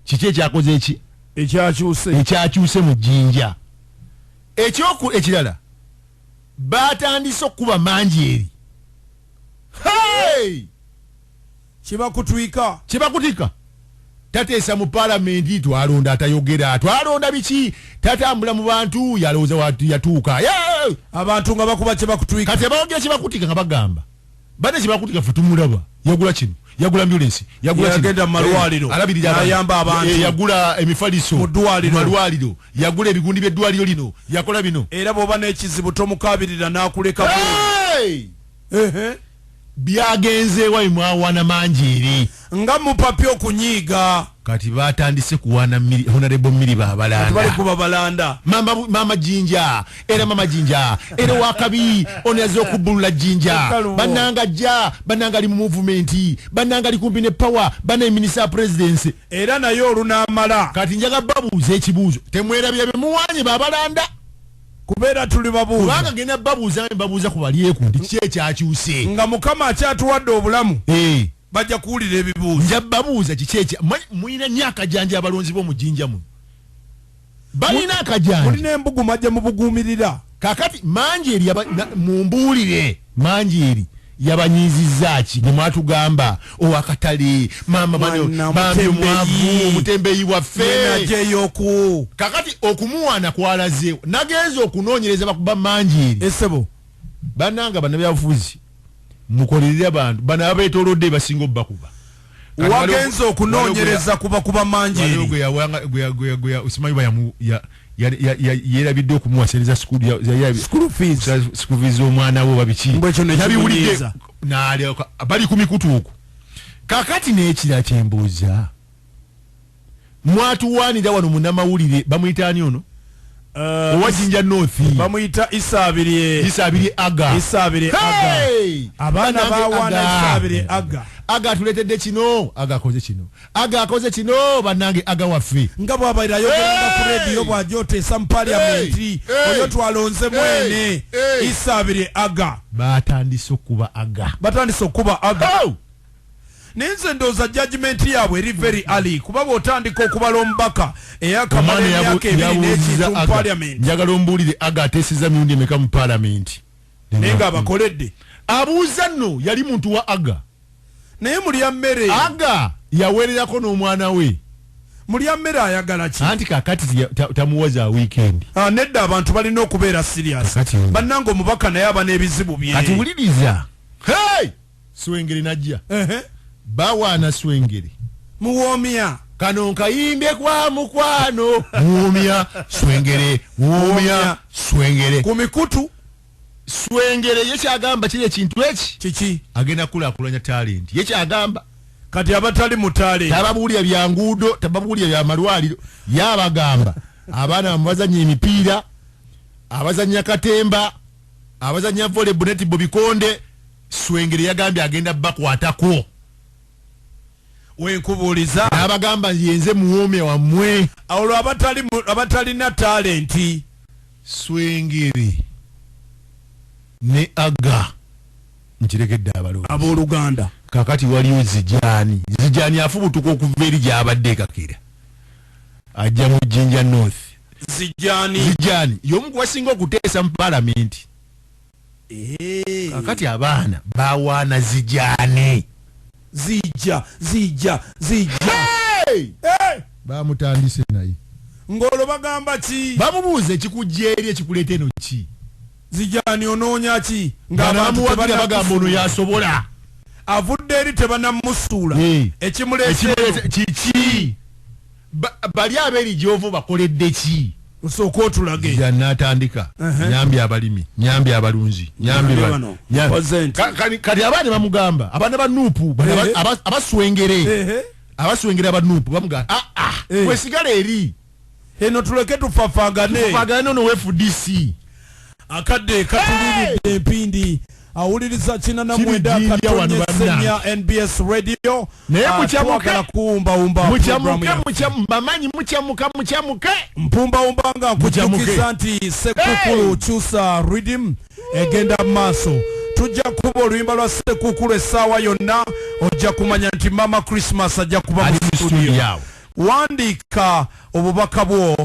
kiki ekyakoze eki ekyakyuse mu jjinja ekirala batandise okuba manjeeri kibakutwika tateesa mu palamenti twalonda atayogera twalonda biki tatambula mu bantu yalowooza yatuuka abantu nga bakuba kibakutwika kati abawogera kibakutika nga bagamba bane kibakutika fe tumulaba yagula kino yagula ambulance yagenda mu malwaliro ayamba abantu yagula emifaliso mu malwaliro yagula ebigundi by'eddwaliro lino yakola bino era bw'oba n'ekizibu tomukabirira n'akuleka byagenze wa mwawana manjeeri nga mupapya okunyiiga kati batandise kuwana honorable miri babalanda mama jinja era wakabi onaze okubulula jinja bananga ali mu movement bananga ali kumpi ne power bana minister presidency era naye olunamala kati njaga babuuza ekibuuzo temwerabye bemuwanye babalanda kubeera tuli babuuza kubanga genda babuuza ku balyeku ndi kiki ekyakyuse nga mukama akyatuwadde obulamu bajja kuwulira ebibuuzo nja babuuza kiki ekya mulina nnyo akajanja abalonzi b'omujinja muno balina akajanja mulina embugu majja mubuguumirira kakati manjeeri mumbuulire manjeeri yabanyiizizza ki ne mwatugamba owakatale mama bambi omwavu omutembeyi waffe kakati okumuwaana kwalazeewo nagenza okunoonyereza bakuba manjeeri esebo bannanga bannabyabufuzi mukolerere abantu bano abeetoolodde basinga obbakuba wagenza okunoonyereza kubakuba manjeeri osimanyi yerabidde okumuwasereza school fees omwana we babiki nabiwulidde bali ku mikutu okwo kakati n'ekira kyembuuza mwatuwaanira wano munnamawulire bamuyitaani ono owa Jinja North bamuyita Isaabiri Aga abaana bawaana Isaabiri Aga atuleetedde kino Aga akoze kino bannange Aga waffe nga bw'abaira yogeranga ku rediyo bw'ajoteesa mu paliamenti oyo twalonze mwene Isaabiri Aga batandise okuba Aga nenze ndooza judgment yaabwe eri very early kuba bw'otandika okubala omubaka eyakamala emyaka ebiri n'ekintu mu paliamenti njagala ombuulire Aga ateeseza mirundi emeka mu paliamenti naye ng'abakoledde abuuza nno yali muntu wa Aga naye mulya mmere Aga yaweererako n'omwana we mulya mmere ayagala ki anti kakati tamuwaza weekend nedda abantu balina okubeera serious bannanga omubaka naye aba n'ebizibu bye kati wuliriza Swengere najja bawaana Swengere muwoomya kano nkayimbe kwa mukwano muwoomya Swengere ku mikutu Swengere ye kyagamba kiri ekintu kiki agenda kulaakulanya talent ye kyagamba kati abatali mu talent tababuulira bya nguudo tababuulira bya malwaliro yabagamba abaana bazanya emipiira abazanya katemba abazanya volleyball netball bikonde Swengere yagambye agenda bakwatako wenkubuuliza abagamba yenze muwome wammwe olwo abatalina talenti Swengere ne Aga nkiregedde abooluganda kakati waliwo Zijani afubutuka okuva eri gy'abadde kakira ajja mu Jinja North Zijani y'omu kubasinga okuteesa mu palamenti kakati abaana bawaana Zijani zija bamutandise naye ng'olwo bagamba ki bamubuuza ekikujja eri ekikuleeta eno ki Zijani onoonya ki ng'abamuwagira bagamba ono yasobola avudde eri tebanamusuula ekimuleeta kiki bali abeeri gy'ova bakoledde ki osooka otulage n'atandika nyambye abalimi nyambye abalunzi kati abaana bamugamba abaana ba Nuupu abaswengere abanuupu bamugamba wesigala eri eno tuleke tufafaagane nono FDC akadde katuliridde empindi awuliriza 94 katonyesenya NBS radio naye mucyamuke mpumbawumba nga nkujukiza nti Sekukulu kyusa rhythm egenda maaso tujja kuba oluyimba lwa Sekukulu essaawa yonna ojja kumanya nti Mama Christmas ajja kuba mu studio wandiika obubaka bwo